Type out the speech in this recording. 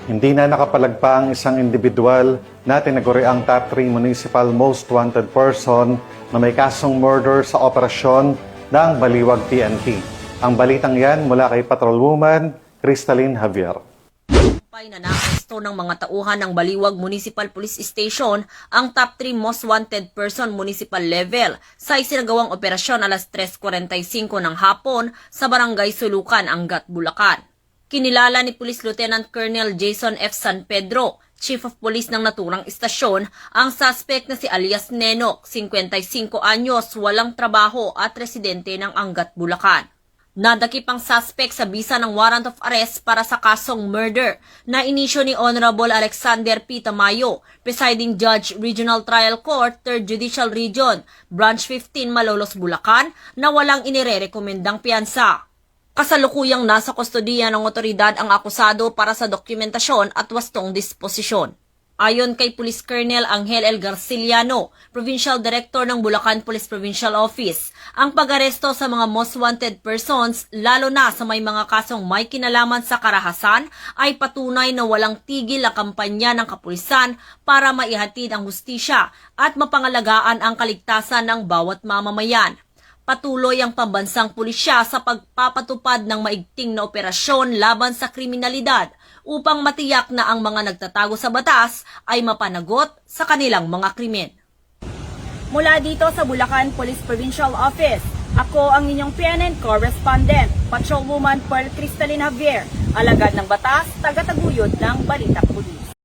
Hindi na nakapalagpa ang isang individual na tinaguri ang top 3 municipal most wanted person na may kasong murder sa operasyon ng Baliwag PNP. Ang balitang yan mula kay Patrolwoman Cristalin Javier. Na naaresto ng mga tauhan ng Baliwag Municipal Police Station ang top 3 most wanted person municipal level sa isinagawang operasyon alas 3:45 ng hapon sa Barangay Sulukan, Angat, Bulacan. Kinilala ni Police Lieutenant Colonel Jason F. San Pedro, Chief of Police ng naturang istasyon, ang suspect na si alias Nenok, 55 anyos, walang trabaho at residente ng Angat, Bulacan. Nadakip ang suspect sa bisa ng warrant of arrest para sa kasong murder na inisyo ni Honorable Alexander P. Tamayo, Presiding Judge Regional Trial Court, 3rd Judicial Region, Branch 15, Malolos, Bulacan, na walang inirerekomendang piyansa. Kasalukuyang nasa kustodiya ng otoridad ang akusado para sa dokumentasyon at wastong disposisyon. Ayon kay Police Colonel Angel L. Garciliano, Provincial Director ng Bulacan Police Provincial Office, ang pag-aresto sa mga most wanted persons, lalo na sa may mga kasong may kinalaman sa karahasan, ay patunay na walang tigil ang kampanya ng kapulisan para maihatid ang hustisya at mapangalagaan ang kaligtasan ng bawat mamamayan. Patuloy ang pambansang pulisya sa pagpapatupad ng maigting na operasyon laban sa kriminalidad upang matiyak na ang mga nagtatago sa batas ay mapanagot sa kanilang mga krimen. Mula dito sa Bulacan Police Provincial Office, ako ang inyong PNN correspondent, Patrolwoman Pearl Cristalin Javier, alagad ng batas, tagataguyod ng Balitang Pulis.